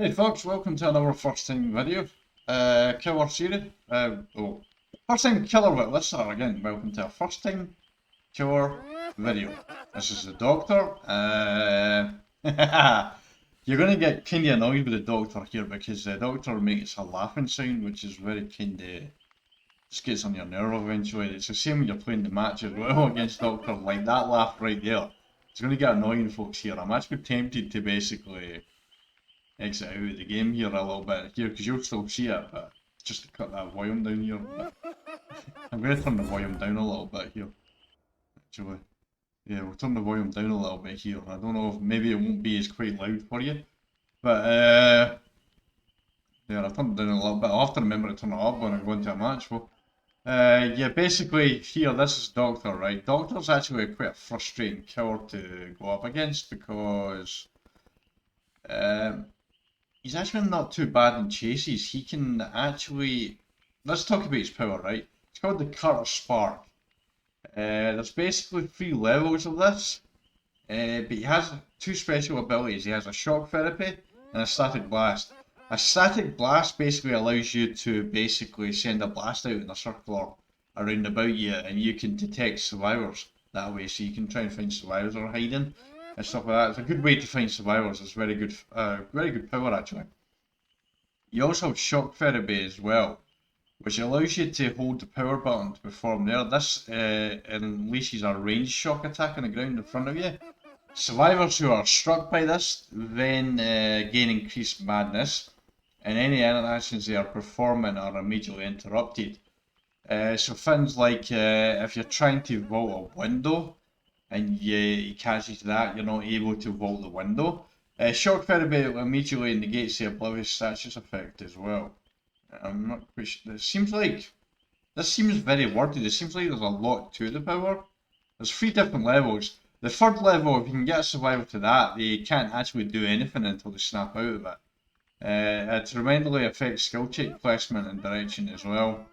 Hey folks, welcome to another first time video. Killer series. First time killer video. Let's start again. Welcome to a first time killer video. This is the doctor. You're gonna get kinda annoyed with the doctor here because the doctor makes a laughing sound, which is very kinda just gets on your nerve eventually. It's the same when you're playing the match as well against Doctor, like that laugh right there. It's gonna get annoying folks here. I'm actually tempted to basically exit out of the game here a little bit here because you'll still see it, but just to cut that volume down here. I'm going to turn the volume down a little bit here, actually. Yeah, we'll turn the volume down a little bit here. I don't know if maybe it won't be as quite loud for you, but yeah, I'll turn it down a little bit. I'll have to remember to turn it up when I go into a match. Well, yeah, basically here, this is Doctor, right? Doctor's actually quite a frustrating killer to go up against because um, he's actually not too bad in chases. He can actually. Let's talk about his power, right? It's called the Cutter Spark. There's basically three levels of this, but he has two special abilities. He has a shock therapy and a static blast. A static blast basically allows you to basically send a blast out in a circle around about you, and you can detect survivors that way. So you can try and find survivors that are hiding and stuff like that. It's a good way to find survivors. It's very good power actually. You also have shock therapy as well, which allows you to hold the power button to perform there. This unleashes a ranged shock attack on the ground in front of you. Survivors who are struck by this then gain increased madness, and any interactions they are performing are immediately interrupted. So things like if you're trying to vault a window and you catches that, you're not able to vault the window. Shock therapy immediately negates the oblivious status effect as well. I'm not quite sure. It seems like this seems very worded. It seems like there's a lot to the power. There's three different levels. The third level, if you can get a survivor to that, they can't actually do anything until they snap out of it. It tremendously affects skill check placement and direction as well.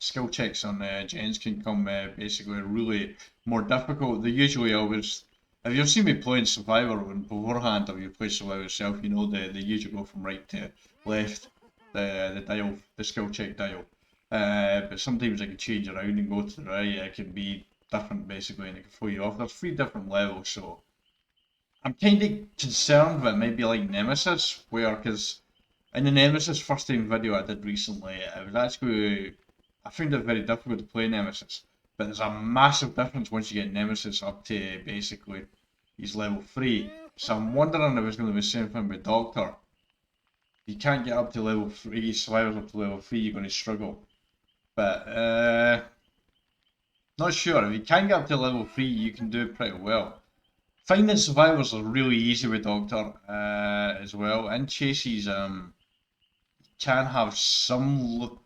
Skill checks on gens can come basically really more difficult. They usually always, if you've seen me playing Survivor beforehand, or you play Survivor yourself, you know they usually go from right to left, the dial, the skill check dial. But sometimes it can change around and go to the right. It can be different basically, and it can throw you off. There's three different levels, so I'm kind of concerned that it might be like Nemesis, where because in the Nemesis first time video I did recently, it was actually I found it very difficult to play Nemesis, but there's a massive difference once you get Nemesis up to basically he's level 3. So I'm wondering if it's going to be the same thing with Doctor. If you can't get up to level 3, survivors up to level 3, you're going to struggle. But not sure. If you can get up to level 3, you can do it pretty well. Finding survivors are really easy with Doctor as well. In chases, can have some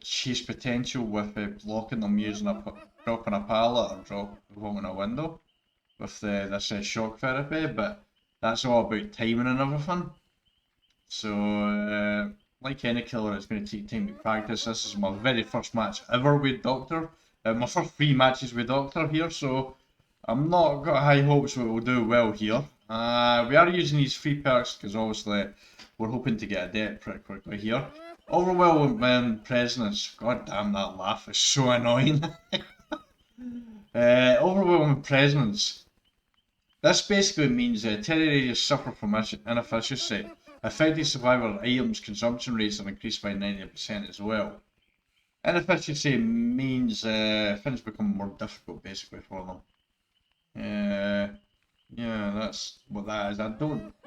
chase potential with blocking them using dropping a pallet or dropping a window with this shock therapy, but that's all about timing and everything. So, like any killer, it's going to take time to practice. This is my very first match ever with Doctor. My first 3 matches with Doctor here, so I'm not got high hopes that we'll do well here. We are using these 3 perks because obviously we're hoping to get a death pretty quickly here. Overwhelming presence. God damn, that laugh is so annoying. Overwhelming presence. This basically means terrorists suffer from inefficiency. Affected survivor items consumption rates are increased by 90% as well. Inefficiency means things become more difficult basically for them. Yeah, that's what that is.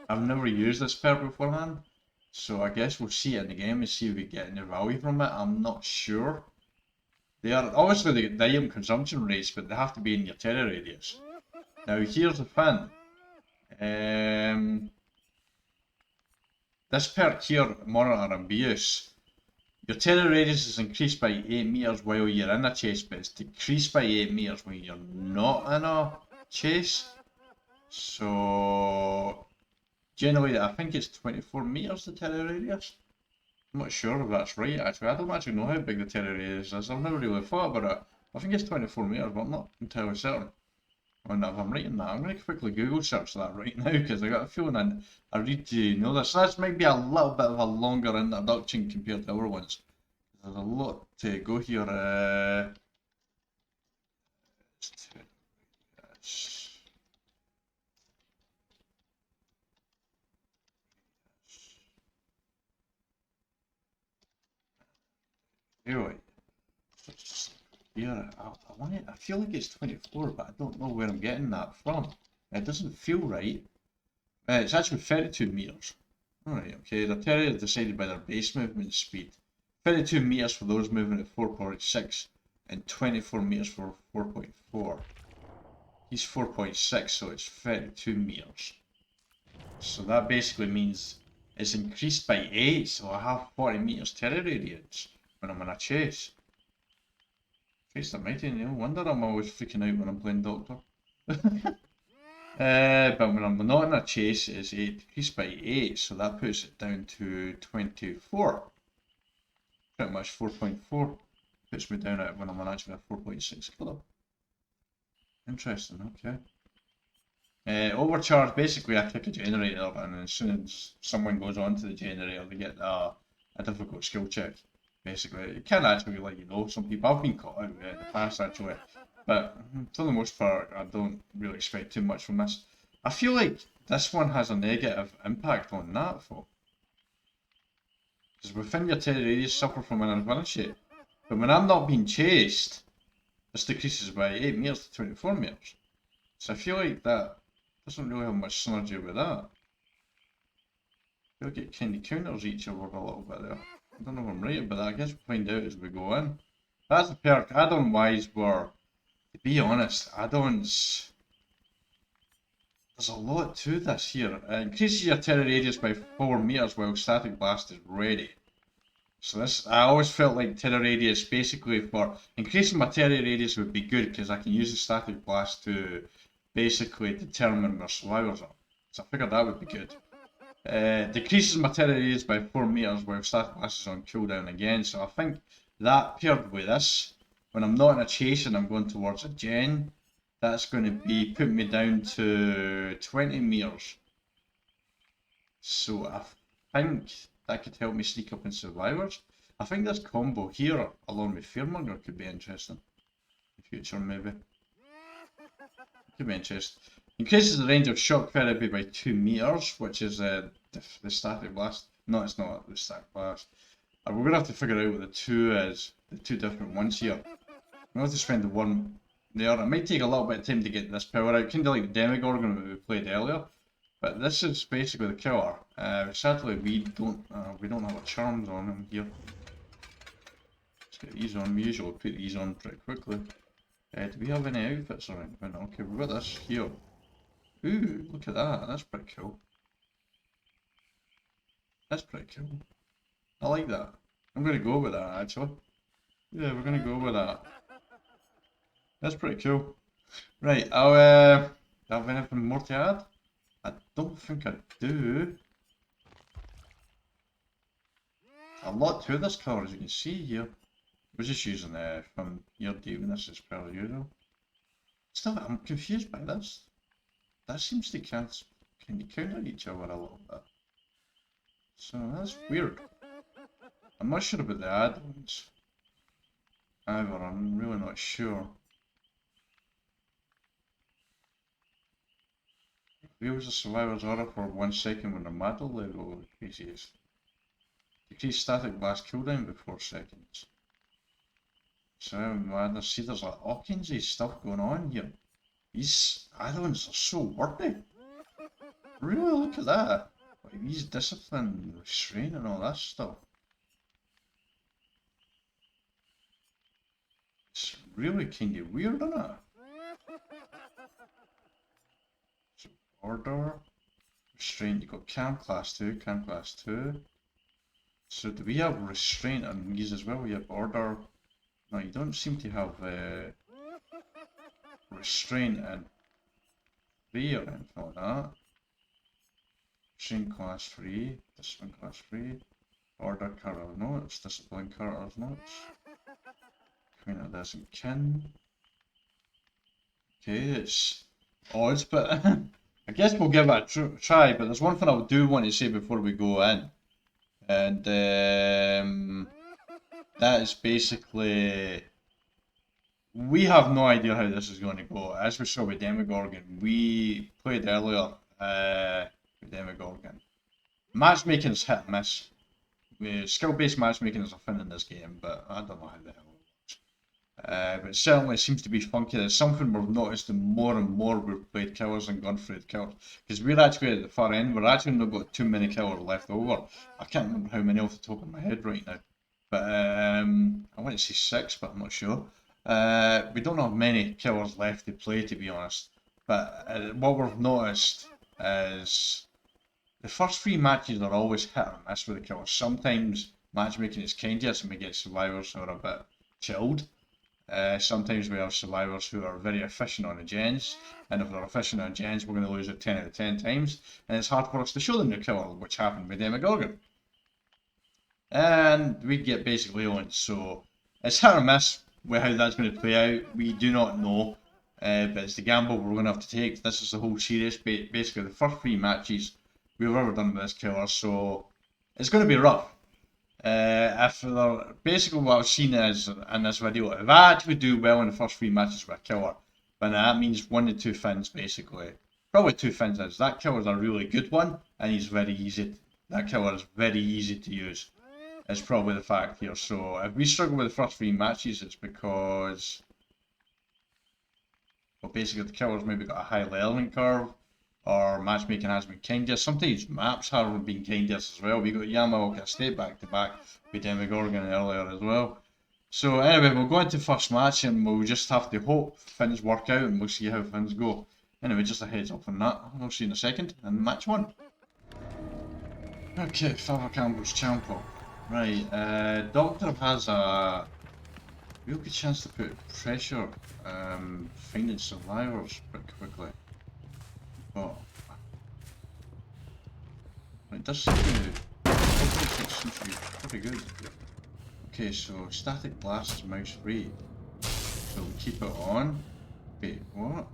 I've never used this perk beforehand, so I guess we'll see it in the game and see if we get any value from it. I'm not sure. They are obviously the item consumption rates, but they have to be in your terror radius. Now here's the thing. This perk here, Monitor Abuse, your terror radius is increased by 8 meters while you're in a chase, but it's decreased by 8 meters when you're not in a chase. So generally, I think it's 24 meters the terror radius. I'm not sure if that's right actually. I don't actually know how big the terror radius is. I've never really thought about it. I think it's 24 meters, but I'm not entirely certain. And if I'm writing that, I'm going to quickly Google search that right now because I got a feeling I need to know this. That's maybe a little bit of a longer introduction compared to other ones. There's a lot to go here. Anyway, here I feel like it's 24, but I don't know where I'm getting that from. It doesn't feel right. It's actually 32 meters. Alright, okay, the terrier is decided by their base movement speed. 32 meters for those moving at 4.6 and 24 meters for 4.4. He's 4.6, so it's 32 meters. So that basically means it's increased by 8, so I have 40 meters terror radius when I'm in a chase. Christ almighty, no wonder I'm always freaking out when I'm playing Doctor. But when I'm not in a chase, it's decreased by 8, so that puts it down to 24. Pretty much 4.4 puts me down at when I'm actually at 4.6 kilo. Interesting, okay. Overcharge, basically I kick a generator, and as soon as someone goes onto the generator, they get a difficult skill check. Basically, it can actually let you know some people. I've been caught out in the past actually, but for the most part, I don't really expect too much from this. I feel like this one has a negative impact on that, though. Because within your terror radius suffer from an infinity, but when I'm not being chased, this decreases by 8 meters to 24 meters. So I feel like that doesn't really have much synergy with that. I feel like it kind of counters each other a little bit there. I don't know if I'm right about that. I guess we'll find out as we go in. That's the perk. Add-on wise were, to be honest, add-ons. There's a lot to this here. Increases your terror radius by 4 meters while static blast is ready. So this, I always felt like terror radius basically for increasing my terror radius would be good because I can use the static blast to basically determine where survivors are. So I figured that would be good. Decreases my terror radius by 4 meters while static blast is on cooldown again. So I think that paired with this, when I'm not in a chase and I'm going towards a gen, that's going to be putting me down to 20 meters. So I think that could help me sneak up in survivors. I think this combo here, along with Fearmonger, could be interesting. In the future, maybe. Could be interesting. Increases the range of shock therapy by 2 meters, which is the static blast. No, it's not the static blast. We're going to have to figure out what the two is. The two different ones here. We'll have to spend the one there. It might take a little bit of time to get this power out. Kind of like the Demogorgon that we played earlier. But this is basically the killer. Sadly, we don't have a charms on him here. Let's get these on. We usually put these on pretty quickly. Do we have any outfits or anything? Okay, we've got this here. Ooh, look at that. That's pretty cool. That's pretty cool. I like that. I'm going to go with that, actually. Yeah, we're going to go with that. That's pretty cool. Right, do I have anything more to add? I don't think I do. A lot to this colour, as you can see here. We're just using from here doing this as per usual. Still, I'm confused by this. That seems to kind of counter each other a little bit. So that's weird. I'm not sure about the add-ons. Either, I'm really not sure. Reveals the survivor's aura for 1 second when the battle level increases. Decrease static blast cooldown by 4 seconds. So madness, see there's like all kinds of stuff going on here. These add-ons are so worthy. Really, look at that. Like these discipline, restraint and all that stuff. It's really kind of weird, isn't it? So order, restraint, you got cam class 2, cam class 2. So do we have restraint on these as well? We have order. No, you don't seem to have restraint and 3 or anything like that. Restraint class 3, discipline class 3, order character notes, discipline character's notes. Queen of this and kin. Okay, it's odds, but I guess we'll give it a try. But there's one thing I do want to say before we go in, and that is basically we have no idea how this is going to go. As we saw with Demogorgon, we played earlier with Demogorgon. Matchmaking is hit and miss. Skill-based matchmaking is a thing in this game, but I don't know how the hell it works. But it certainly seems to be funky. There's something we've noticed the more and more we've played killers and gone through the killers. Because we're actually at the far end, we're actually not got too many killers left over. I can't remember how many off the top of my head right now. But I want to say 6, but I'm not sure. We don't have many killers left to play, to be honest. But what we've noticed is the first 3 matches are always hit or miss with the killers. Sometimes matchmaking is kindiest and we get survivors who are a bit chilled. Sometimes we have survivors who are very efficient on the gens, and if they're efficient on gens, we're going to lose it 10 out of 10 times, and it's hard for us to show them the killer, which happened with Demogorgon. And we get basically on, so it's hit or miss with how that's going to play out. We do not know, but it's the gamble we're going to have to take. This is the whole series, basically the first 3 matches we've ever done with this killer, so it's going to be rough. Basically what I've seen is in this video, if I actually do well in the first 3 matches with a killer, then that means 1 to 2 fins basically. Probably 2 fins is that killer's a really good one, and he's very easy. That killer is very easy to use. It's probably the fact here. So if we struggle with the first 3 matches, it's because, well, basically the killer's maybe got a high learning curve, or matchmaking has been kindiest. Sometimes maps have been kindest as well. We got Yamaoka State back to back with Demogorgon earlier as well. So anyway, we'll go into first match and we'll just have to hope things work out and we'll see how things go. Anyway, just a heads up on that. I'll see you in a second. And match 1. Okay, Father Campbell's Champo. Right, Doctor has a real good chance to put pressure finding survivors pretty quickly. But it does seem to be pretty good. Okay, so static blast is mouse free. So we keep it on. Wait, what?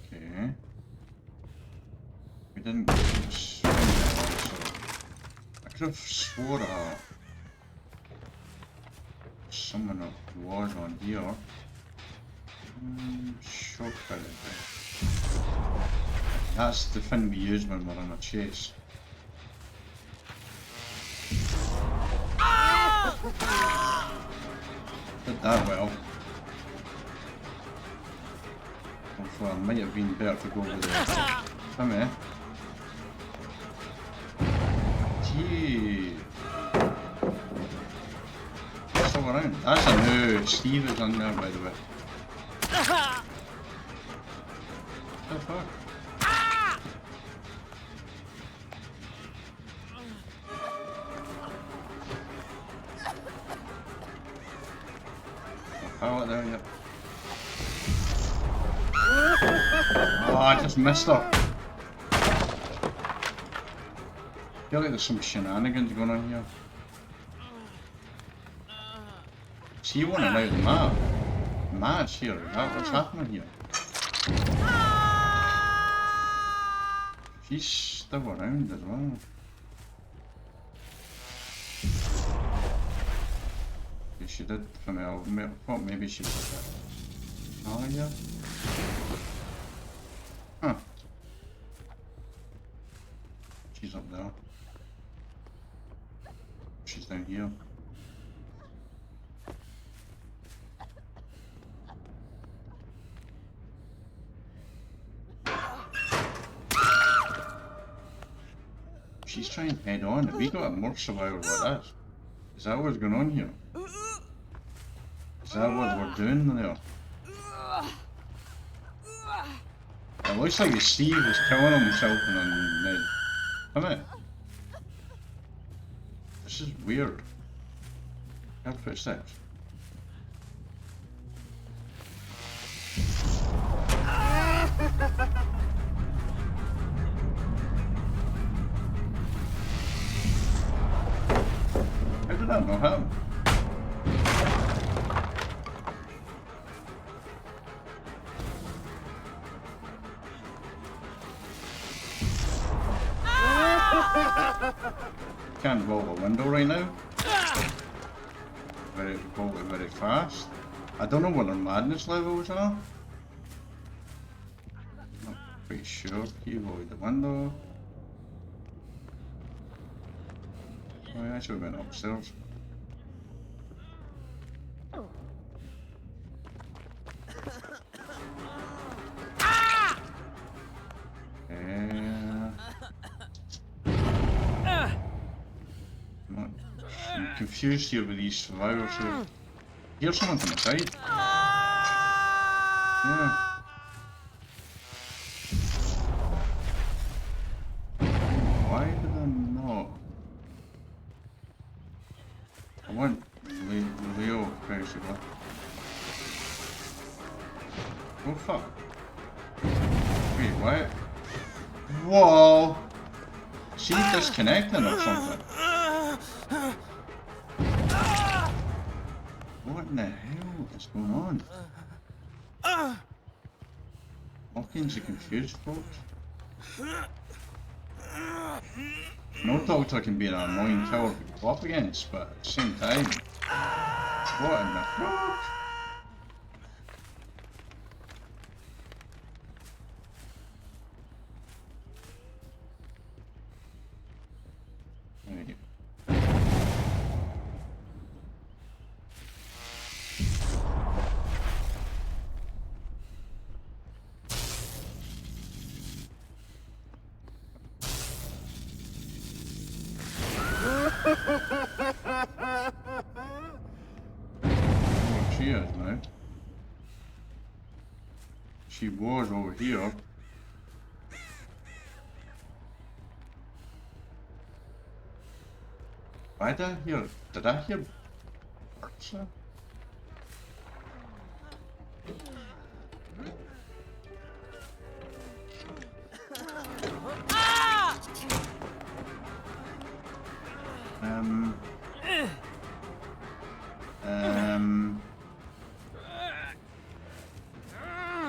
Okay. We didn't swing that one, so I could have swore someone was on here. Shortcut it. That's the thing we use when we're on a chase. Did that well. Although it might have been better to go with the come here. Gee. Still around. That's a new Steve is on there, by the way. What the fuck? Pallet there, yep. Oh, I just missed her. I feel like there's some shenanigans going on here. See you wanting out the map. Match here, is that what's happening here? She's still around as well. Okay, she did from I thought maybe she was a oh yeah. Huh. She's up there. She's down here. She's trying head on. Have we got a more survivor like this? Is that what's going on here? Is that what we're doing there? It looks like Steve is killing himself and then come on. This is weird. Heard footsteps. How did that not happen? Can't vault a window right now. Vault it very fast. I don't know what their madness levels are. Not pretty sure. You avoid the window. Oh yeah, I should have been upstairs. I'm confused here with these survivors here. Here's someone from the side. Yeah. Why did I not? I want Leo, basically. Oh fuck. Wait, what? Whoa! She's disconnecting or something. What in the hell is going on? All kinds of confused folks. No doctor can be an annoying tower to go up against, but at the same time, what in the fuck? Right. Oh, she is now. She was over here. Why did I hear? Did I hear birds?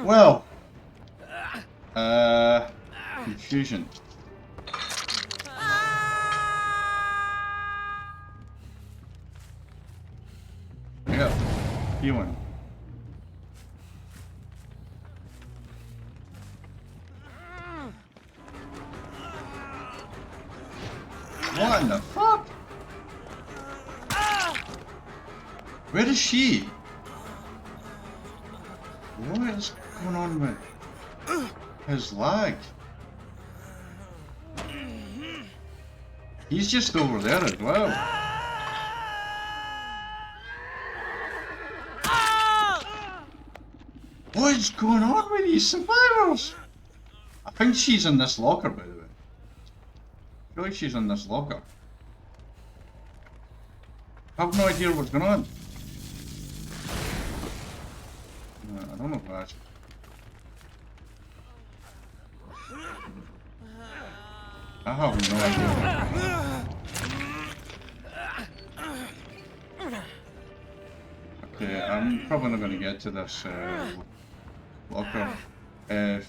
Well, confusion. Yeah, healing. What in the fuck? Where is she? What is going on with his leg? He's just over there as well. What is going on with these survivors? I think she's in this locker, by the way. I feel like she's in this locker. I have no idea what's going on. I don't know what. I have no idea. Okay, I'm probably not going to get to this locker. I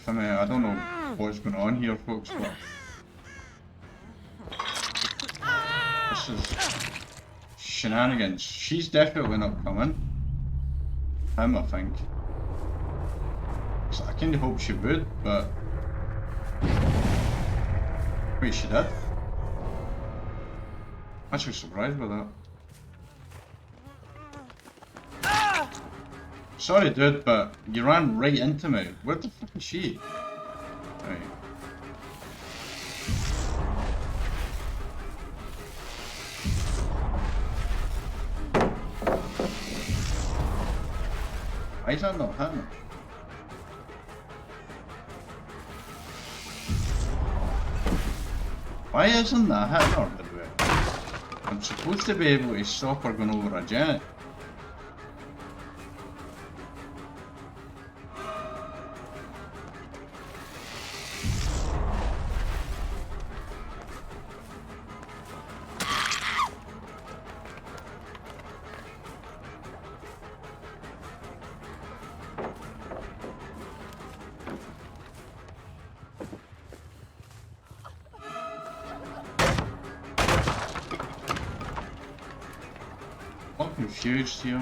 don't know what's going on here, folks, but this is shenanigans. She's definitely not coming. Him, I think. So I kind of hope she would, but wait, she did? I'm actually surprised by that. Sorry, dude, but you ran right into me. Where the fuck is she? Right. Why is that not happening? Why isn't that hitting her, by the way? I'm supposed to be able to stop her going over a jet. confused here.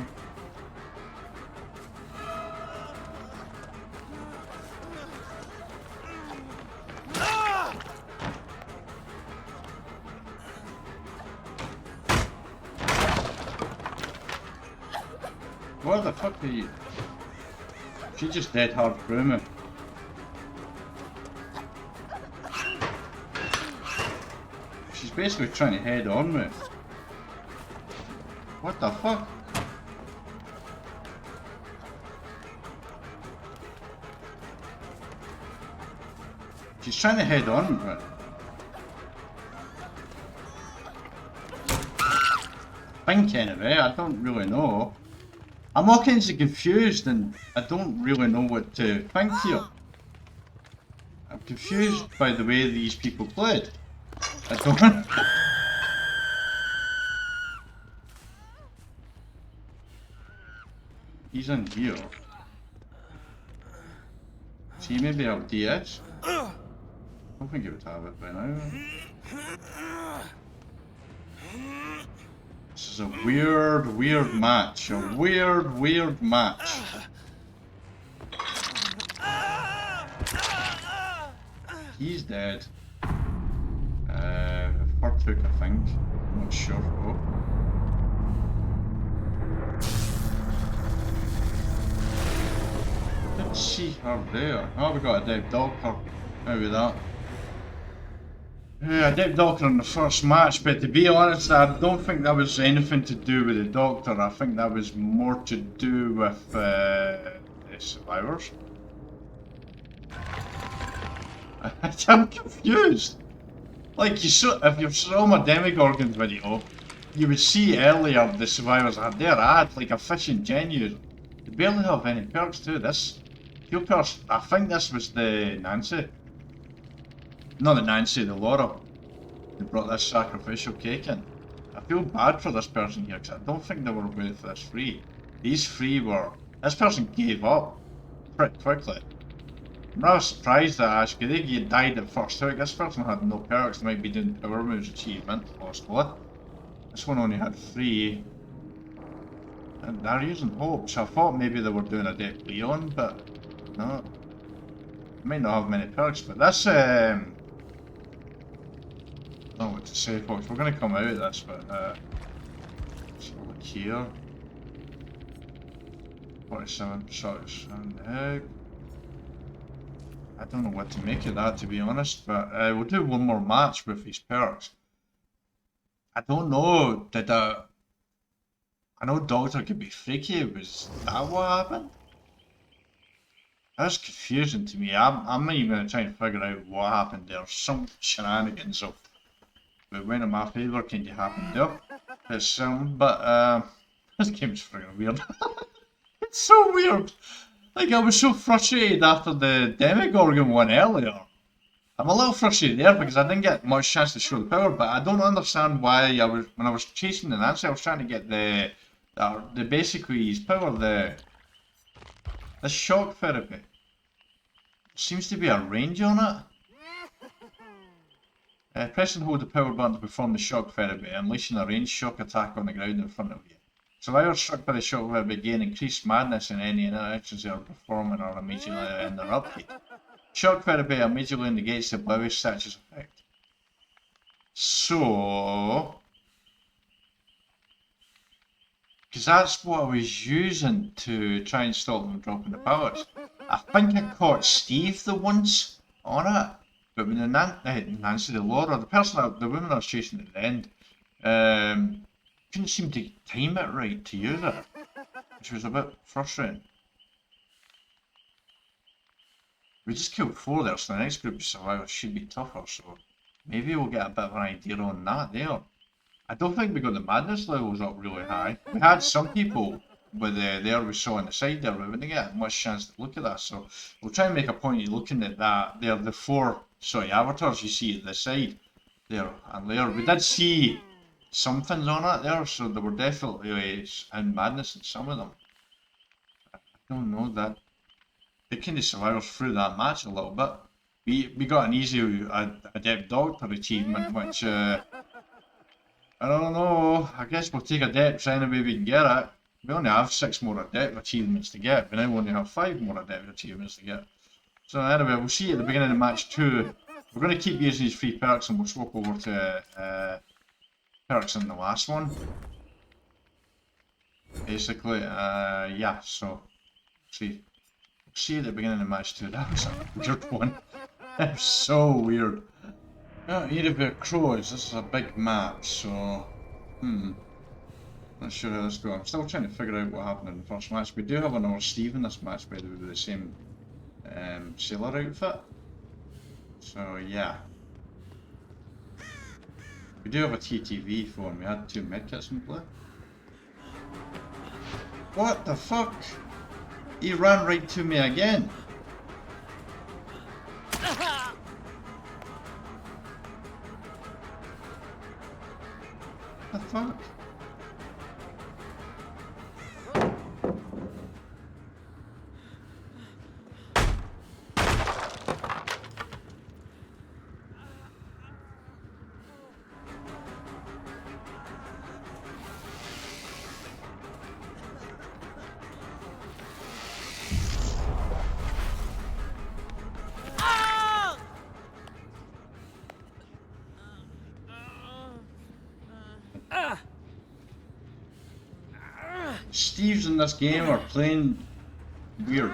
What the fuck are you? She just dead hard through me. She's basically trying to head on me. What the fuck? She's trying to head on me. I think anyway, I don't really know. I'm all kinds of confused and I don't really know what to think here. I'm confused by the way these people played. I don't... He's in here. See, maybe I'll DS? I don't think he would have it by now. This is a weird match. A weird match. He's dead. Partook, I think. I'm not sure though. Didn't see her there. Oh, we got a dead doctor. Maybe that. Yeah, a dead doctor in the first match, but to be honest, I don't think that was anything to do with the doctor. I think that was more to do with the survivors. I'm confused. Like, if you saw my Demogorgon video, you would see earlier the survivors had their ad, like a fishing genuine. They barely have any perks too. This few perks, I think this was the Nancy. Not the Nancy, the Laura. Who brought this sacrificial cake in. I feel bad for this person here because I don't think they were with this free. These three were. This person gave up pretty quickly. I'm rather surprised that actually they died at first out. This person had no perks, they might be doing power moves achievement, possibly. This one only had 3. And they're using hope, so I thought maybe they were doing a Death Leon, but no. They might not have many perks, but this I don't know what to say folks, we're going to come out of this, but let's look here. 47 shots and egg. I don't know what to make of that, to be honest, but we'll do one more match with these perks. I don't know, I know Doctor could be freaky, was that what happened? That's confusing to me. I'm not even going to try and figure out what happened there. Some shenanigans of but went in my favour kind of happened there. It's but this game's friggin' weird. It's so weird. Like, I was so frustrated after the Demogorgon one earlier. I'm a little frustrated there because I didn't get much chance to show the power, but I don't understand why when I was chasing the Nancy, I was trying to get the basically his power, the shock therapy. Seems to be a range on it. Press and hold the power button to perform the shock therapy, unleashing a ranged shock attack on the ground in front of you. Survivors struck by the shock therapy gain increased madness in any interactions they are performing or immediately interrupted. Shock therapy immediately negates the bluish statue's effect. So, because that's what I was using to try and stop them dropping the powers. I think I caught Steve the once on it. But when the Nancy, the Laura, the woman I was chasing at the end, couldn't seem to time it right to use it, which was a bit frustrating. We just killed 4 there, so the next group of survivors should be tougher, so maybe we'll get a bit of an idea on that there. I don't think we got the madness levels up really high. We had some people with there we saw on the side there, but we didn't get much chance to look at that, so we'll try and make a point of looking at that. They're the 4 avatars you see at the side there and there. We did see some things on it there, so there were definitely in madness in some of them. I don't know that they kind of survived us through that match a little bit. We got an easy Adept Doctor achievement, which I don't know. I guess we'll take a depth any way we can get it. We only have 6 more depth achievements to get. We now only have 5 more depth achievements to get. So anyway, we'll see at the beginning of match 2. We're going to keep using these 3 perks and we'll swap over to perks in the last one. Basically, yeah, so see. We'll see at the beginning of match 2. That was a weird one. That was so weird. Here about crows, this is a big map, so not sure how this goes. I'm still trying to figure out what happened in the first match. We do have another Steve in this match, by the way, with the same sailor outfit. So yeah. We do have a TTV for him. We had 2 medkits in play. What the fuck? He ran right to me again. What the fuck? Steves in this game are playing weird.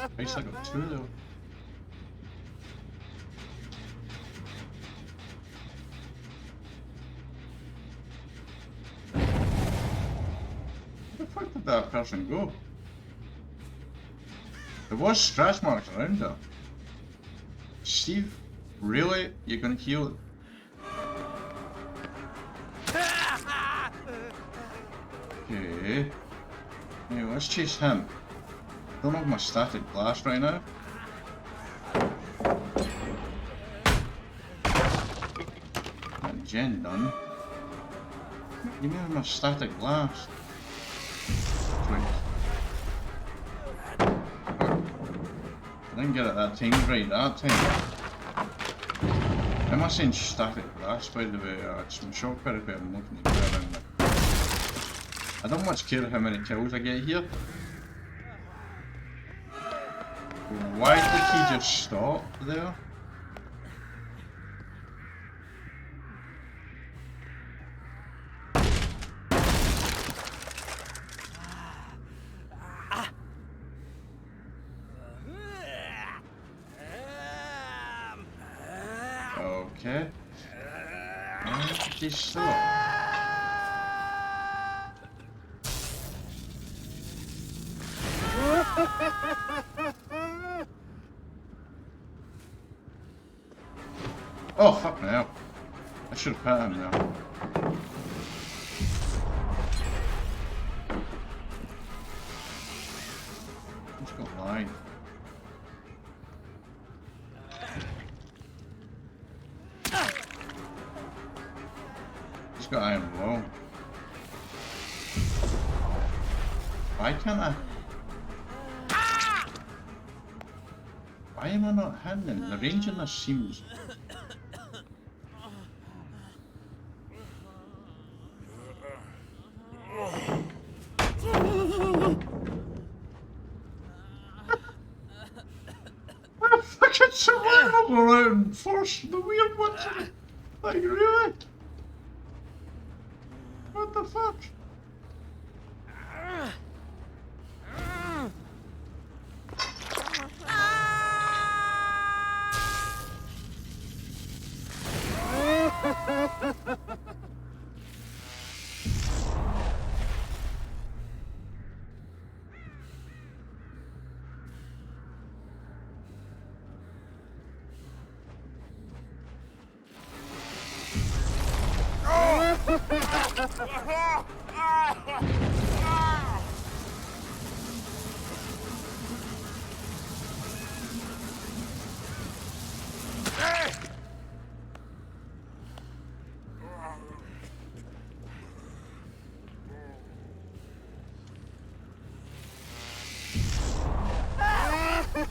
At least I got 2 though. Where the fuck did that person go? There was scratch marks around there. Steve, really? You're gonna heal it? Okay. Hey, let's chase him. Don't have my static blast right now. That gen done. Give me my static blast. Right. I didn't get it that time right that time. Am I saying static blast, by the way? It's some shock therapy I'm looking to do around there. I don't much care how many kills I get here. Why did he just stop there? Okay. Why did he stop? Oh, fuck me up. I should have put him there. He's got life. He's got iron low. Why can't I? Why am I not hitting him? The range in this seems... What a fucking survival round! Force the weird ones! Like, really? What the fuck?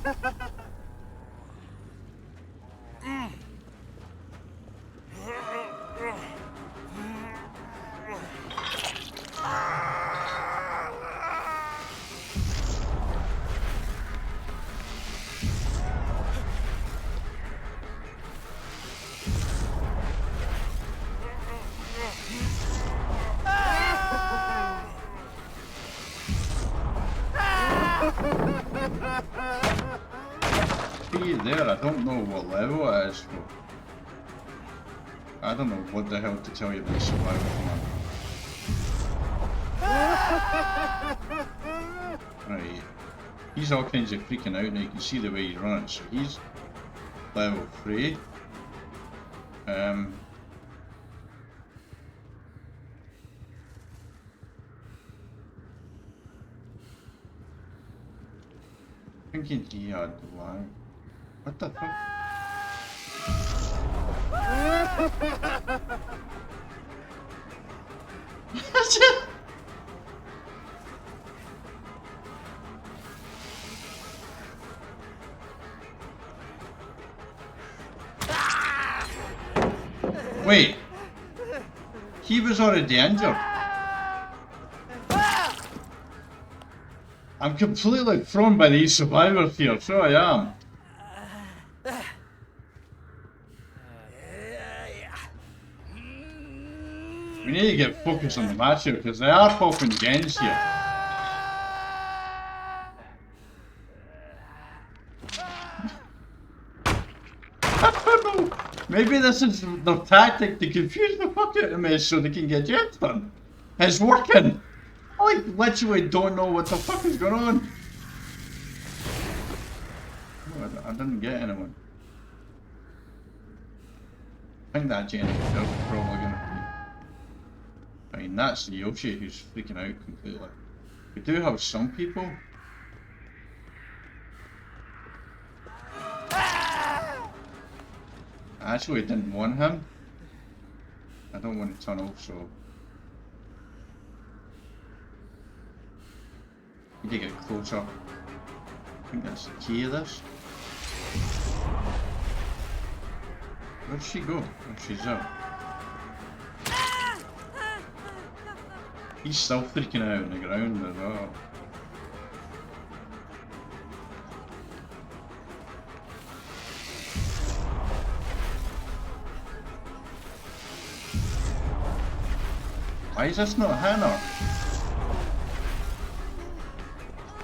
See there, I don't know what level it is for. I don't know what the hell to tell you about survival, man. Right. He's all kinds of freaking out now, you can see the way he's running, so he's level 3. Thinking he had one. What the fuck? Wait, he was already injured. I'm completely thrown by these survivors here, so I am. We need to get focused on the match here, because they are popping gens here. I don't know. Maybe this is their tactic to confuse the fuck out of me so they can get gens done. It's working. I like literally don't know what the fuck is going on. Oh, I didn't get anyone. I think that gen is probably gonna be. I mean, that's the Yoshi who's freaking out completely. We do have some people. I actually didn't want him. I don't want to tunnel, so. Need to get closer. I think that's the key of this. Where'd she go? Oh, she's out. He's still freaking out on the ground as well. Why is this not hitting her?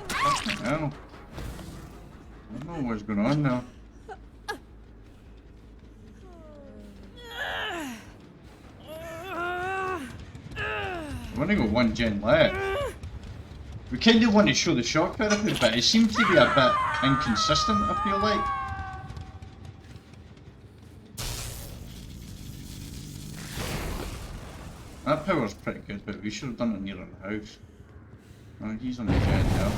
Fucking hell. I don't know what's going on now. I've only got one gen left. We kind of want to show the shock therapy, but it seems to be a bit inconsistent, I feel like. That power's pretty good, but we should have done it near the house. Oh, he's on the gen now.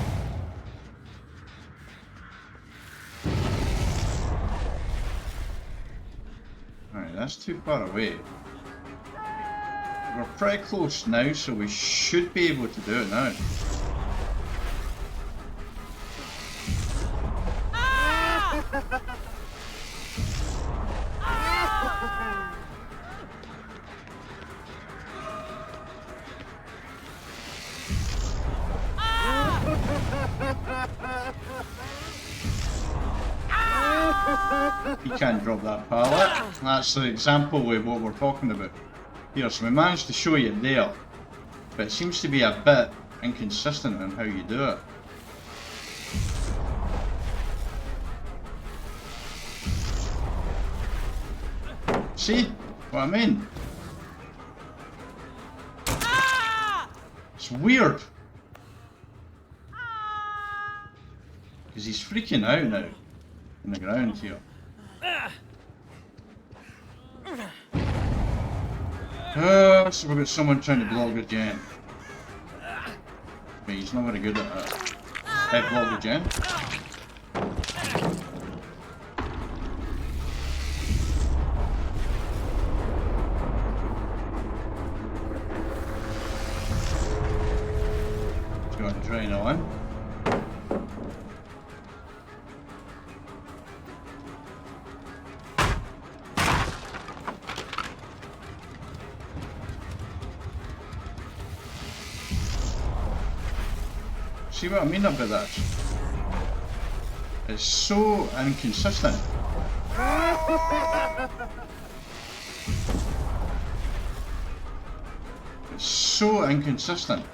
Alright, that's too far away. We're pretty close now, so we should be able to do it now. You can't drop that pallet. That's the example of what we're talking about here. So we managed to show you there, but it seems to be a bit inconsistent in how you do it. See what I mean? It's weird. Because he's freaking out now on the ground here. So we've got someone trying to block the gen. But he's not very good at that. Block the gen. Let's go and try another one. See what I mean about that? It's so inconsistent. It's so inconsistent.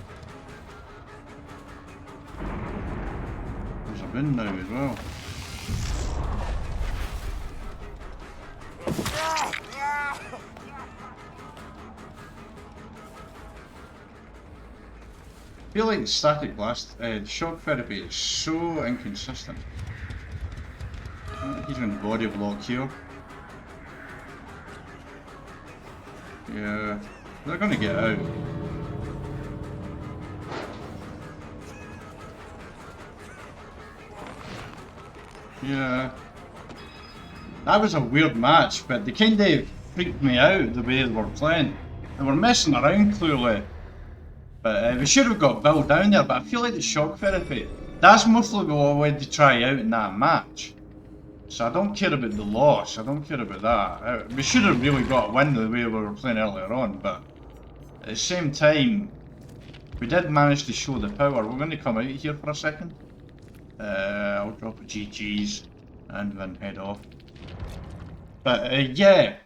There's a bin now as well. I feel like the static blast, shock therapy is so inconsistent. He's going to body block here. Yeah, they're going to get out. Yeah. That was a weird match, but they kind of freaked me out the way they were playing. They were messing around clearly. But we should have got Bill down there, but I feel like the shock therapy, that's mostly what I wanted to try out in that match. So I don't care about the loss, I don't care about that. We should have really got a win the way we were playing earlier on, but at the same time, we did manage to show the power. We're going to come out here for a second. I'll drop a GG's and then head off. But yeah,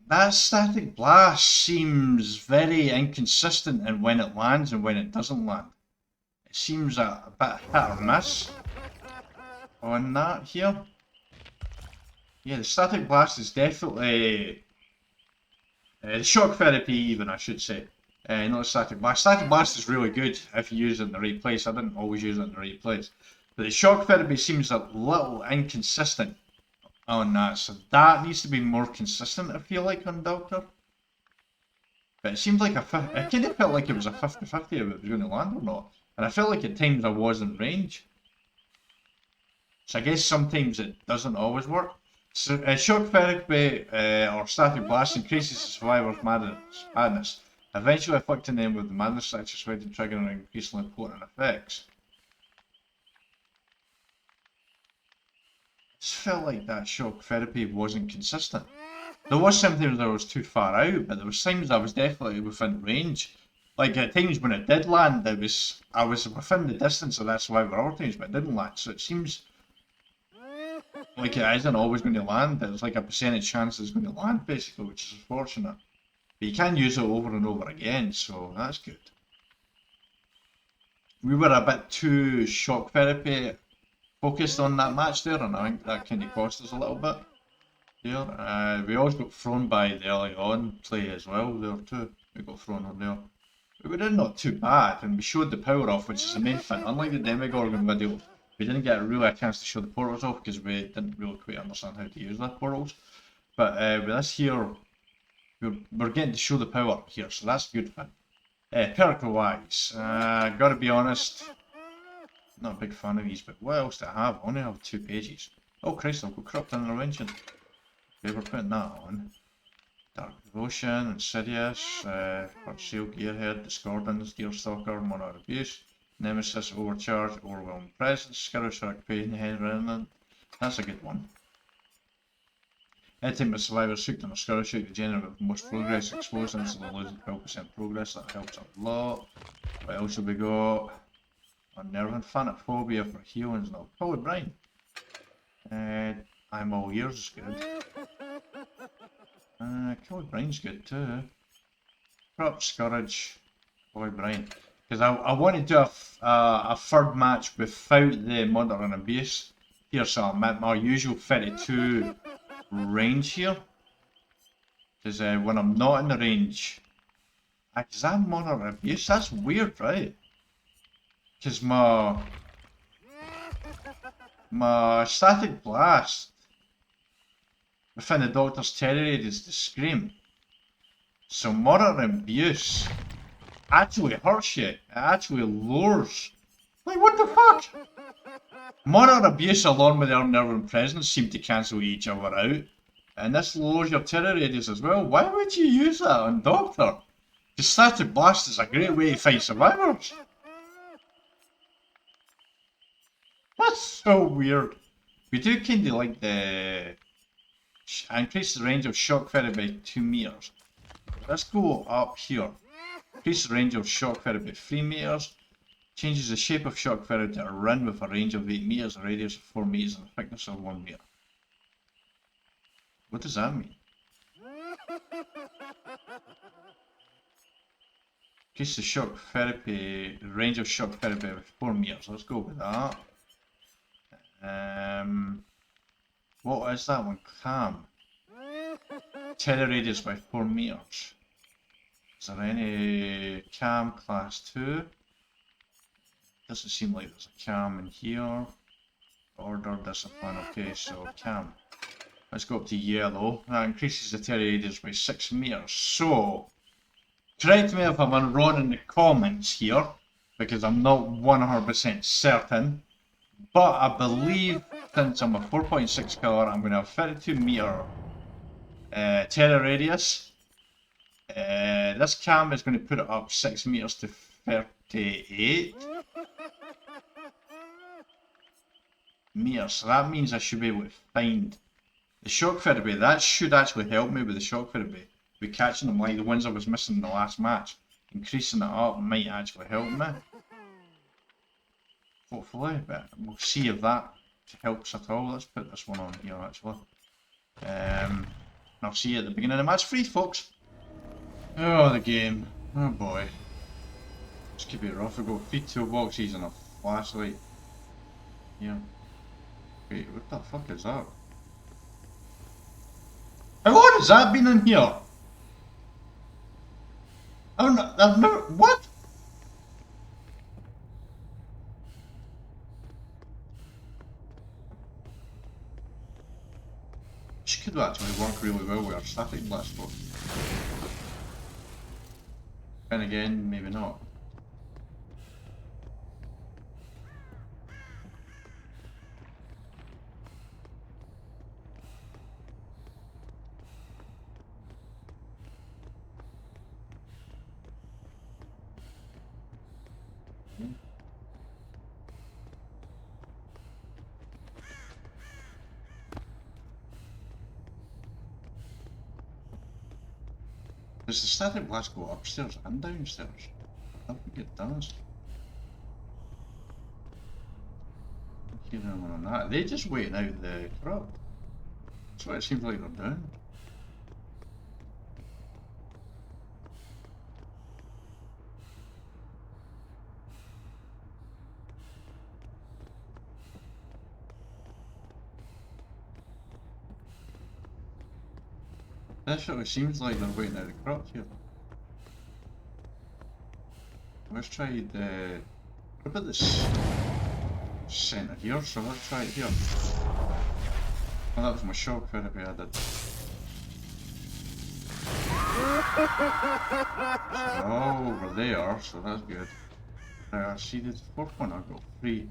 that static blast seems very inconsistent in when it lands and when it doesn't land. It seems a bit hit or miss on that here. Yeah, the static blast is definitely the shock therapy even, I should say. Not the static blast. Static blast is really good if you use it in the right place. I didn't always use it in the right place. But the shock therapy seems a little inconsistent on that, so that needs to be more consistent, I feel like, on Doctor. But it seemed like it kind of felt like it was a 50-50 if it was going to land or not. And I felt like at times I was in range. So I guess sometimes it doesn't always work. So shock therapy or static blast increases the survivor's madness, eventually afflicting them with the madness satisfied and triggering increasingly potent effects. I just felt like that shock therapy wasn't consistent. There was sometimes I was too far out, but there was times I was definitely within range. Like at times when it did land, I was within the distance of that survivor other times, but it didn't land. So it seems like it isn't always going to land. There's like a percentage chance it's going to land basically, which is unfortunate. But you can use it over and over again, so that's good. We were a bit too shock therapy focused on that match there, and I think that kind of cost us a little bit there. We always got thrown by the early on play as well there too. We got thrown on there. But we did not too bad, and we showed the power off, which is the main thing. Unlike the Demogorgon video, we didn't get really a chance to show the portals off because we didn't really quite understand how to use the portals. But with this here, we're getting to show the power here, so that's a good thing. Perk wise, gotta be honest, not a big fan of these, but what else do I have? I only have 2 pages. Oh Christ, I've got Corrupt Intervention. Okay, we're putting that on. Dark Devotion, Insidious, Hurt Seal, Gearhead, Discordance, Deerstalker, Monarch Abuse, Nemesis, Overcharge, Overwhelming Presence, Scirrowshark, Pain, Head Remnant. That's a good one. Anytime a survivor soaked in a Scirrowshark, the generate with most progress exposed instantly losing 12% progress. That helps a lot. What else have we got? Unnerving Phanophobia for healings now. Probably Brian. I'm All Ears is good. Kelly Brian's good too. Corrupt Scourge. Boy Brian. Because I want to do a third match without the Murder and Abuse here, so I'm at my usual 32 range here. Because when I'm not in the range, is that Murder and Abuse? That's weird, right? Because my static blast within the Doctor's terror radius to scream. So Murder and Abuse actually hurts you. It actually lowers. Like what the fuck? Murder and Abuse along with the Unnerving Presence seem to cancel each other out. And this lowers your terror radius as well. Why would you use that on Doctor? Because static blast is a great way to fight survivors. That's so weird. We do kind of like the increase the range of shock therapy by 2 meters. Let's go up here. Increase the range of shock therapy by 3 meters. Changes the shape of shock therapy to a ring with a range of 8 meters, a radius of 4 meters, and a thickness of 1 meter. What does that mean? Increase the shock therapy, range of shock therapy with 4 meters. Let's go with that. What is that one? Cam. Terror radius by 4 meters. Is there any cam class 2? Doesn't seem like there's a cam in here. Order discipline. Okay, so cam. Let's go up to yellow. That increases the terror radius by 6 meters. So, correct me if I'm wrong in the comments here, because I'm not 100% certain. But I believe since I'm a 4.6 killer, I'm going to have 32 meter terror radius. This cam is going to put it up 6 meters to 38 meters. So that means I should be able to find the shock therapy. That should actually help me with the shock therapy. With catching them like the ones I was missing in the last match. Increasing it up might actually help me. Hopefully, but we'll see if that helps at all. Let's put this one on here actually. And I'll see you at the beginning of match 3, folks. Oh, the game. Oh boy. This could be rough. We've got 3 toolboxes and a flashlight. Yeah. Wait, what the fuck is that? How long has that been in here? I've never. What? This could actually work really well with our static blast book. And again, maybe not. Does the static blast go upstairs and downstairs? I don't think it does. Hear anyone on that? Are they just waiting out the crop? That's what it seems like they're doing. Definitely seems like they're waiting out the crop here. Let's try the... What about this centre here? So let's try it here. Oh, that was my shock therapy I did. Oh, over there, so that's good. I see the 4 point, I've got 3.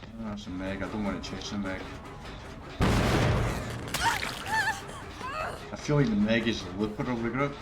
Oh, that's a meg, I don't want to chase a meg. I feel like the meg is the looper of the group.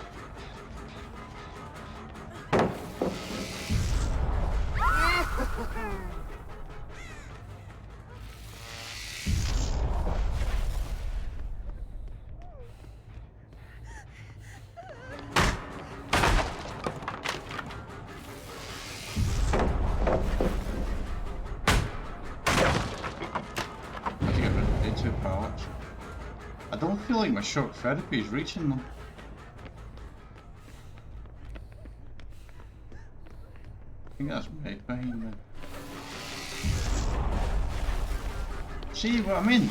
I don't feel like my shock therapy is reaching them. I think that's right behind me. See what I mean?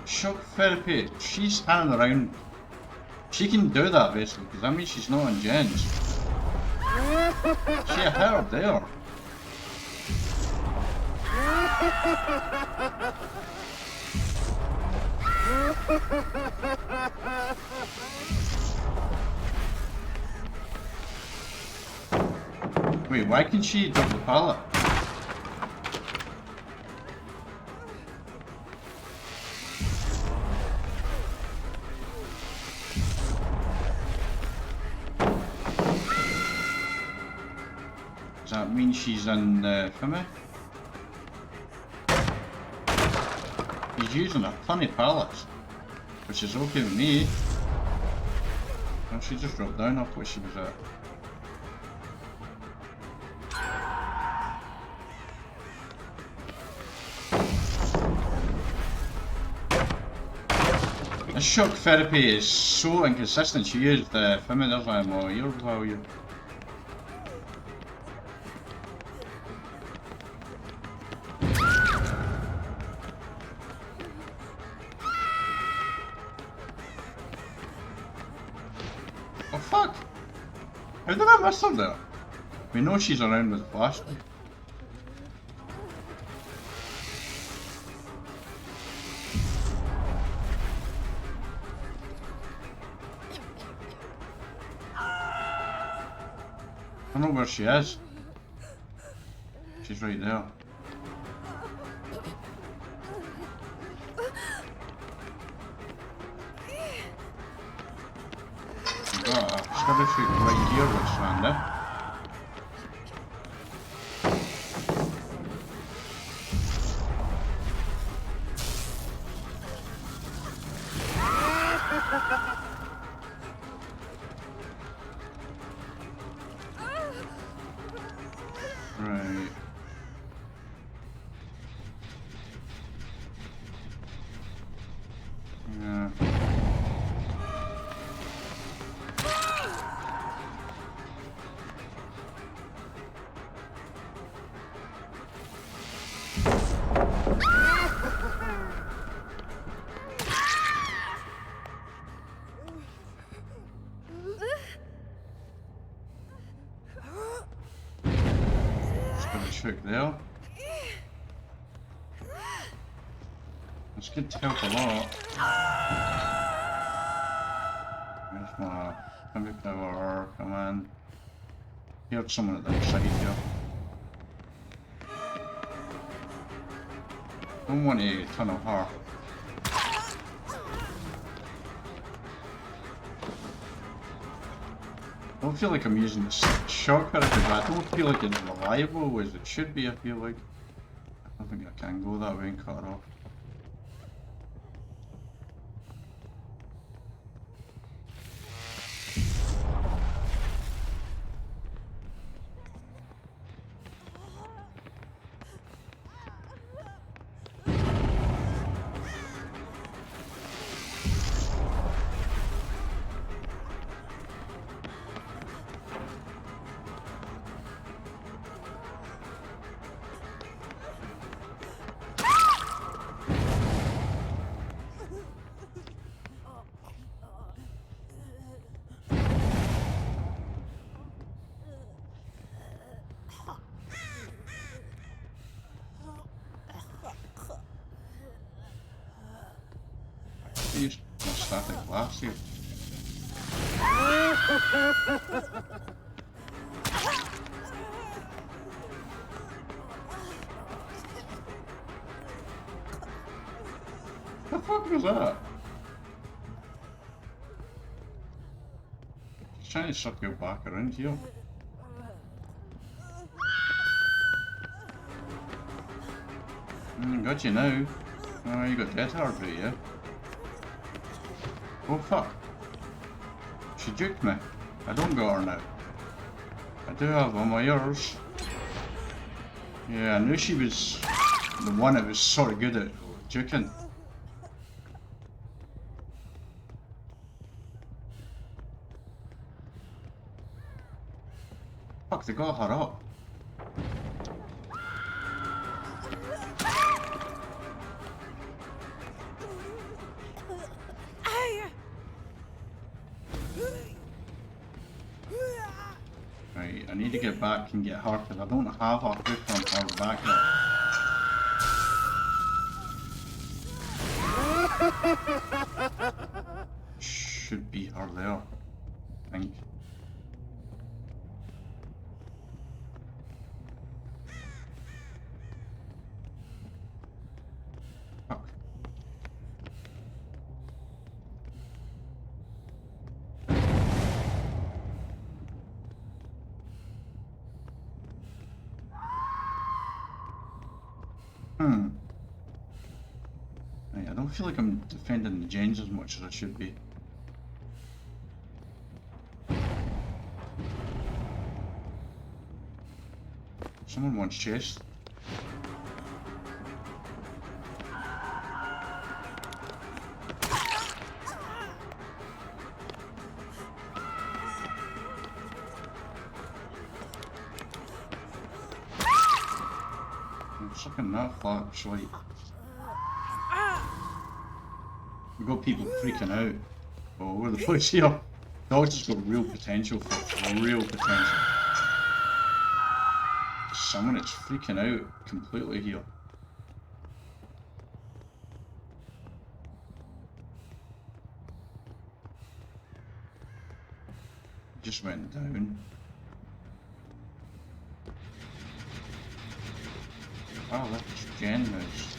Shock therapy, she's standing around. She can do that basically, because that means she's not on gens. See, I heard her there. Wait, why can she drop the pallet? Does that mean she's in for me? He's using a ton of pallets, which is okay with me. Oh, she just dropped down off where she was at. This shock therapy is so inconsistent. She used feminist ammo, your value. Oh fuck! How did I miss her there? We know she's around with flashlight. I don't know where she is. She's right there. We've got a study street right here, which handy. Right. Yeah. Trick there. This could help a lot. Where's my heavy power? Come on. Here's someone at the other side here. Don't want to tunnel her. I don't feel like I'm using the shock therapy, but I don't feel like it's reliable as it should be. I feel like I don't think I can go that way and cut it off. Use my static blast here. What the fuck was that? He's trying to suck you back around here. Got you now. Oh, you got death hard, right, yeah? Oh fuck. She juked me. I don't got her now. I do have all my ears. Yeah, I knew she was the one that was sort of good at juking. Fuck, they got her up. Right, I need to get back and get her because I don't have her hook on her back yet. Should be her there, I think. Fuck. don't feel like I'm defending the gens as much as I should be. Someone wants chest. I'm sucking that flashlight. We got people freaking out all over the place here. Dog's just got real potential for real potential. Someone is freaking out completely here. Just went down. Oh, that's Jen is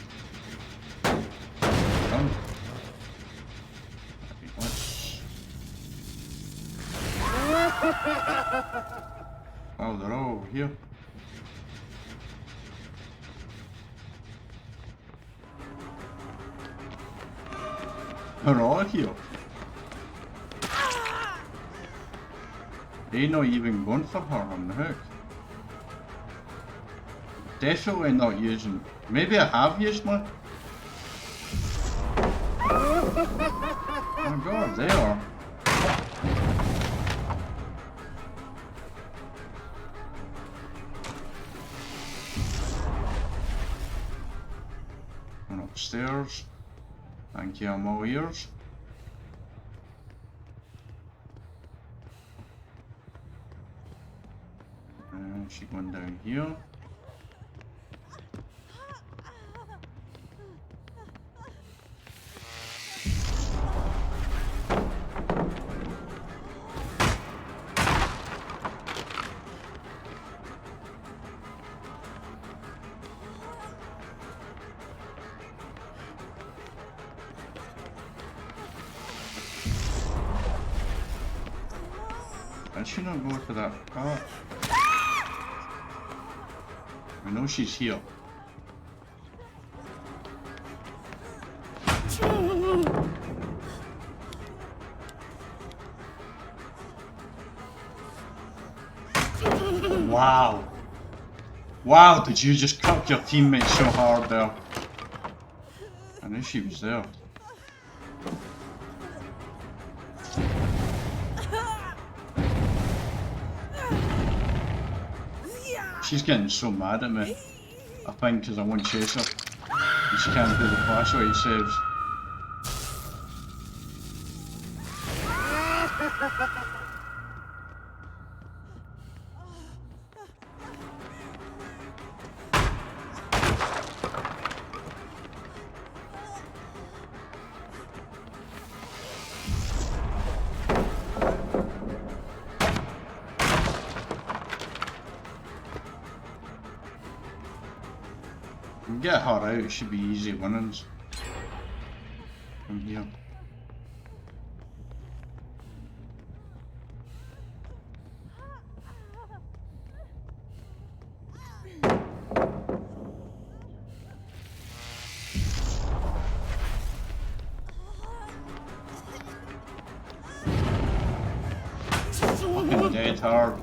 done. Let's... Oh, they're all over here. They're all here. They're not even going for her on the hook. Definitely not using. Maybe I have used one. Oh my god, they are. Going upstairs. Thank you, I'm all ears. She's going down here. I should not go to that car. I know she's here. Wow. Wow, did you just cut your teammate so hard there? I knew she was there. She's getting so mad at me, I think, because I won't chase her. And she can't do the flashlight saves. Get her out, it should be easy winnings from here. Fucking dead hard.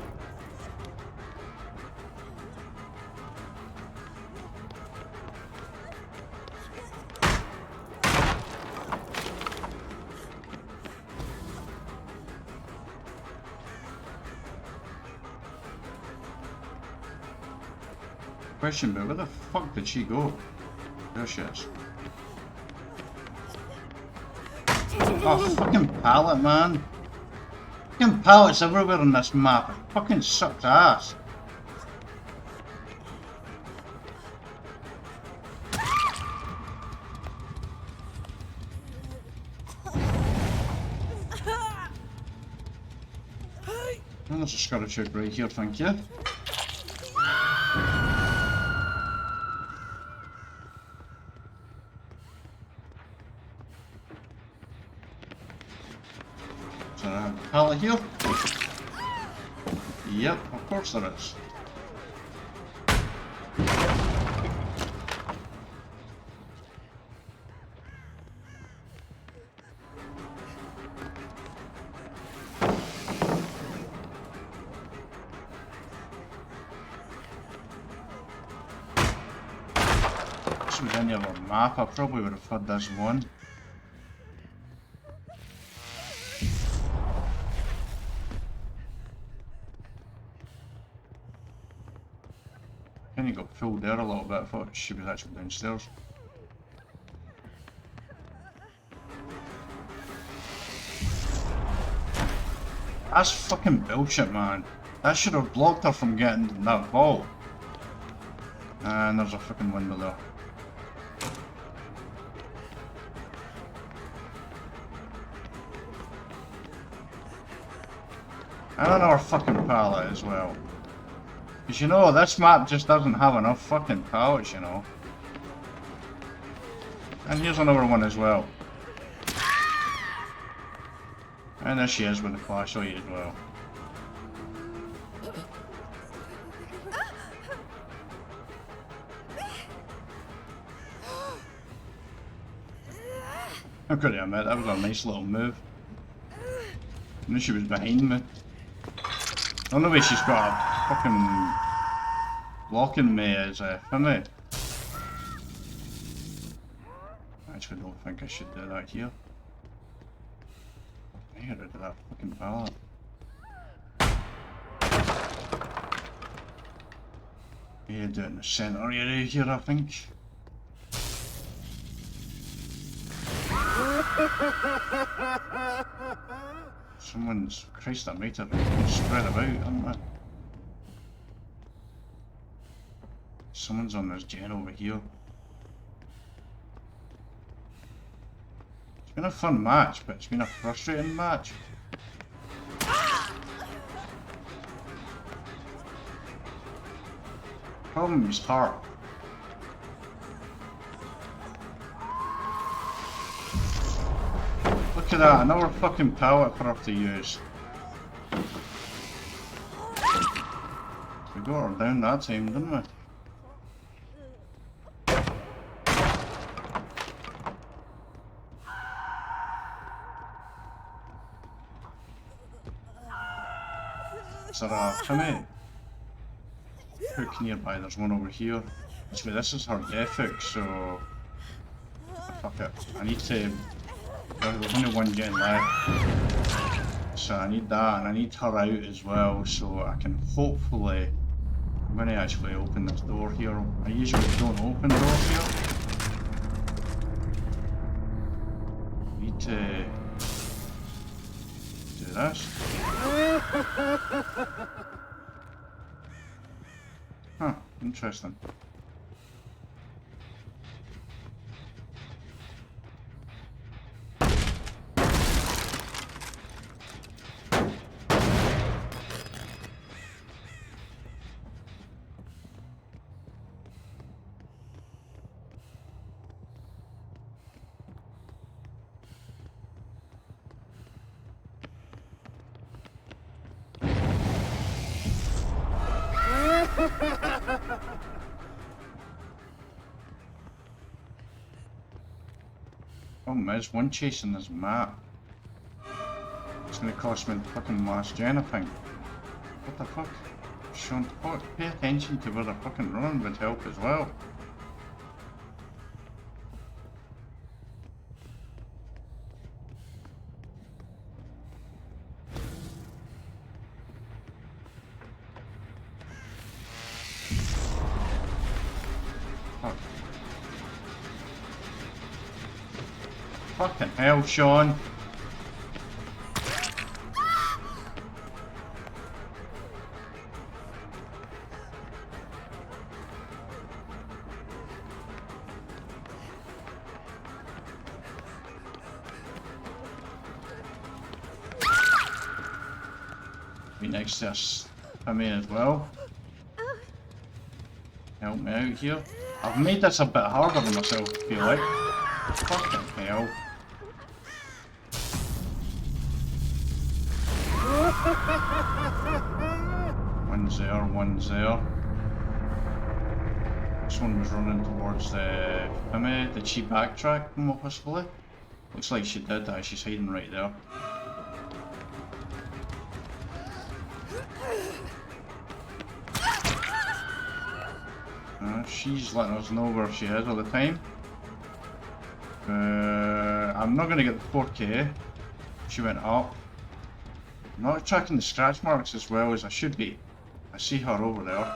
Question, but where the fuck did she go? There she is. Oh, fucking pallet, man. Fucking pallets everywhere on this map. It fucking sucks ass. And there's a scarlet chick right here, thank you. Is there a pallet here? Yep, of course there is. this was any other map, I probably would have had this one. Kinda got pulled there a little bit. I thought she was actually downstairs. That's fucking bullshit, man. That should have blocked her from getting in that vault. And there's a fucking window there. And another fucking pallet as well. Because you know, this map just doesn't have enough fucking pallets, you know. And here's another one as well. And there she is with the flashlight as well. I've got to admit, that was a nice little move. I knew she was behind me. The only way she's got a fucking blocking me is Finny. I actually don't think I should do that here. I get rid of that fucking pallet. Yeah, do it in the centre area here, I think. Someone's, Christ, that might have been spread about, haven't they? Someone's on this gen over here. It's been a fun match, but it's been a frustrating match. Problem is her. Look at that, another fucking pallet for her to use. We got her down that time, didn't we? Is there a Timmy hook nearby? There's one over here. Actually, this is her death hook, so fuck it. I need to. There's only one gen left, so I need that, and I need her out as well, so I can hopefully. I'm going to actually open this door here. I usually don't open doors here. I need to do this. Huh, interesting. Problem is, one chasing this map. It's gonna cost me the fucking last gen, I think. What the fuck? Sean, pay attention to where they're fucking running would help as well. Fucking hell, Sean. Be next to us. Come in as well. Help me out here. I've made this a bit harder than myself, I feel like. Fucking hell. One's there. This one was running towards the Pimmy. Did she backtrack more possibly? Looks like she did, she's hiding right there. she's letting us know where she is all the time. I'm not going to get the 4K. She went up. I'm not tracking the scratch marks as well as I should be. I see her over there.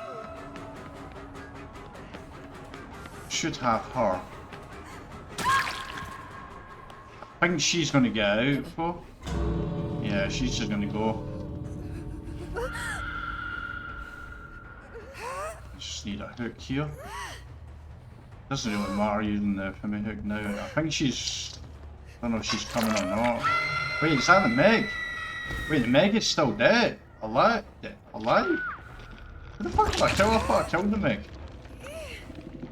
Should have her. I think she's going to get out though. Yeah, she's just going to go. I just need a hook here. Doesn't really matter using the Fimi hook now. I think she's... I don't know if she's coming or not. Wait, is that the Meg? Wait, the Meg is still dead? Alive? Alive? Who the fuck did I kill? I thought I killed the Meg.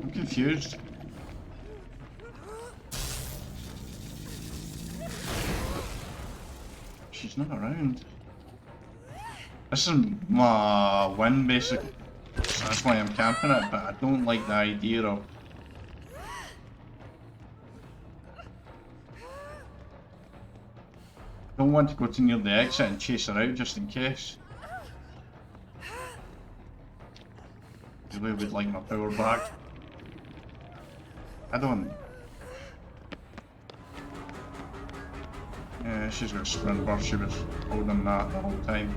I'm confused. She's not around. This is my win basically. So that's why I'm camping it, but I don't like the idea of... I don't want to go to near the exit and chase her out just in case. I really would like my power back. I don't... Yeah, she's got a sprint burst, she was holding that the whole time.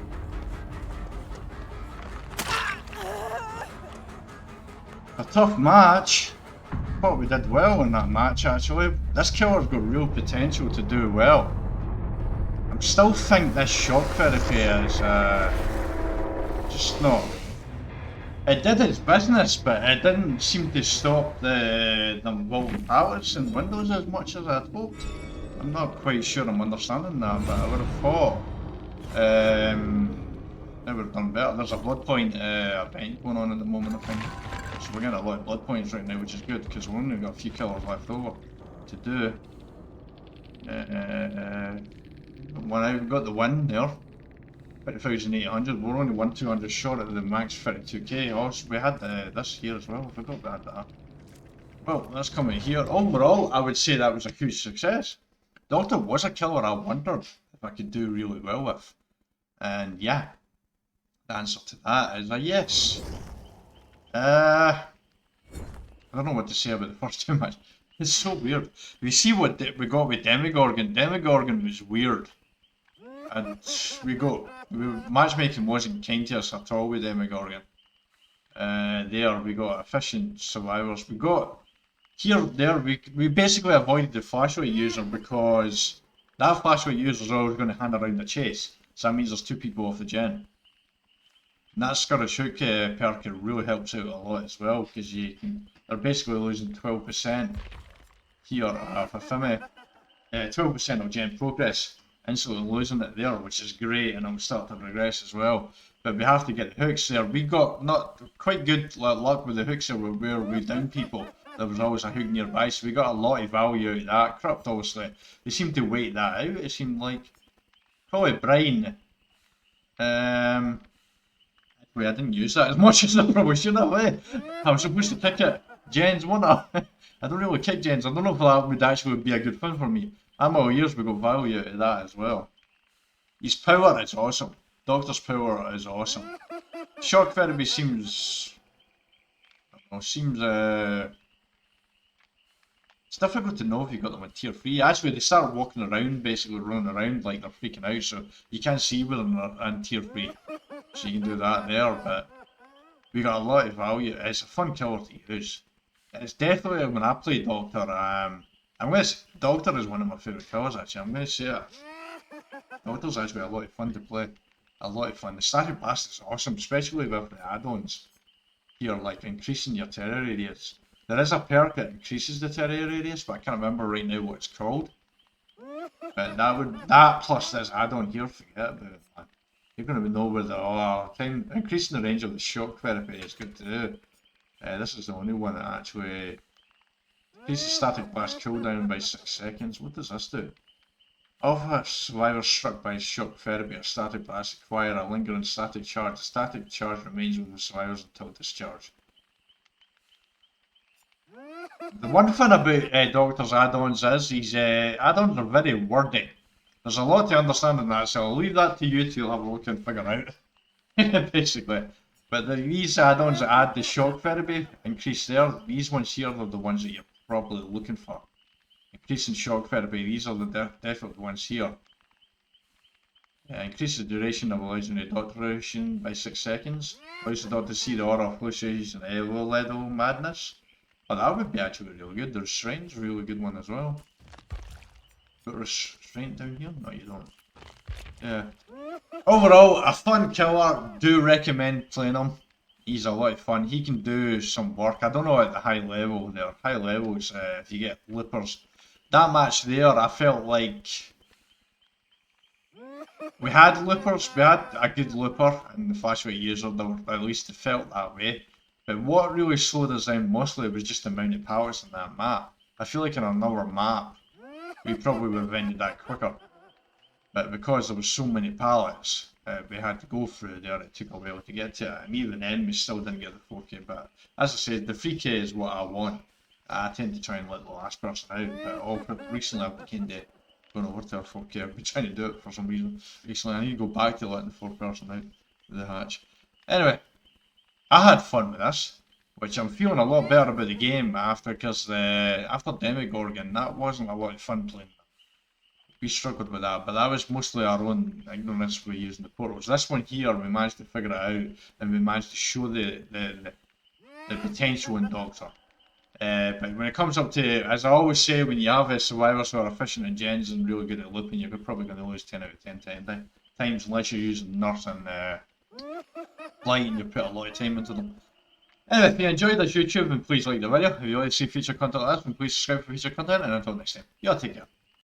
A tough match. Thought we did well in that match actually. This killer's got real potential to do well. I still think this shock therapy is just not... It did its business, but it didn't seem to stop the vaulted pallets and windows as much as I'd hoped. I'm not quite sure I'm understanding that, but I would have thought they would have done better. There's a blood point event going on at the moment, I think. So we're getting a lot of blood points right now, which is good, because we've only got a few killers left over to do. Well, we've got the win there. 50,800, we're only 1,200 short of the max 32k. Also, we had this here as well, I forgot we had that. Well, that's coming here. Overall, I would say that was a huge success. Doctor was a killer I wondered if I could do really well with. And yeah, the answer to that is a yes. I don't know what to say about the first two matches. It's so weird. We see what we got with Demogorgon. Demogorgon was weird. And matchmaking wasn't kind to us at all with Demogorgon. There we got efficient survivors. We got we basically avoided the flashlight user because that flashlight user is always going to hand around the chase. So that means there's two people off the gen. And that Scurrish Hook perk really helps out a lot as well, because they're basically losing 12% here for Fimi. 12% of gen progress, instantly losing it there, which is great, and it'll start to progress as well. But we have to get the hooks there. We got not quite good luck with the hooks there where we down people. There was always a hook nearby, so we got a lot of value out of that. Crypt, obviously, they seemed to wait that out, it seemed like. Probably Brian. Wait, I didn't use that as much as I probably should have, eh? I was supposed to kick it. Gens, wasn't I? I don't really kick gens. I don't know if that would actually be a good thing for me. I'm all ears, we got value out of that as well. His power is awesome. Doctor's power is awesome. Shock therapy seems... I don't know, seems... It's difficult to know if you got them in tier 3. Actually, they start walking around, basically running around like they're freaking out, so you can't see where they're in tier 3. So you can do that there, but we got a lot of value. It's a fun killer to use. It's definitely, when I play Doctor, Doctor is one of my favourite killers actually, I'm going to say it. Doctor's actually a lot of fun to play. A lot of fun. The Static Blast is awesome, especially with the add-ons here, like increasing your terror radius. There is a perk that increases the terror radius, but I can't remember right now what it's called. But that plus this add-on here, forget about it, man. You're going to know where they are. Increasing the range of the shock therapy is good to do. This is the only one that actually increases Static Blast cooldown by 6 seconds. What does this do? Of a survivor struck by shock therapy or Static Blast acquire a lingering static charge. The static charge remains with the survivors until discharge. The one thing about Doctor's add-ons is his add-ons are very wordy. There's a lot to understand in that, so I'll leave that to you to have a look and figure out, basically. But these add-ons that add the shock therapy, increase there, these ones here are the ones that you're probably looking for. Increasing shock therapy, these are the definite ones here. Increase the duration of illusionary duration by 6 seconds. Allows the dog to see the aura of hallucination and low level madness. Oh, that would be actually really good. The restraint's a really good one as well. Got restraint down here? No, you don't. Yeah. Overall, a fun killer. Do recommend playing him. He's a lot of fun. He can do some work. I don't know at the high level there. High levels, if you get loopers. That match there, I felt like we had loopers. We had a good looper in the flashlight user. At least it felt that way. But what really slowed us down mostly was just the amount of pallets on that map. I feel like on another map, we probably would have ended that quicker. But because there was so many pallets, we had to go through there, it took a while to get to it. And even then, we still didn't get the 4K. But as I said, the 3K is what I want. I tend to try and let the last person out. But recently I've kind of gone over to a 4K. I've been trying to do it for some reason. Recently I need to go back to letting the 4th person out of the hatch. Anyway, I had fun with this, which I'm feeling a lot better about the game after, because after Demogorgon, that wasn't a lot of fun playing. We struggled with that, but that was mostly our own ignorance for using the portals. This one here, we managed to figure it out, and we managed to show the potential in Doctor. But when it comes up to, as I always say, when you have survivors who are efficient in gens and really good at looping, you're probably going to lose 10 out of 10 times unless you're using Nurse and Light and you put a lot of time into them. Anyway, if you enjoyed this YouTube, then please like the video. If you like to see future content like this, then please subscribe for future content, and until next time, y'all take care.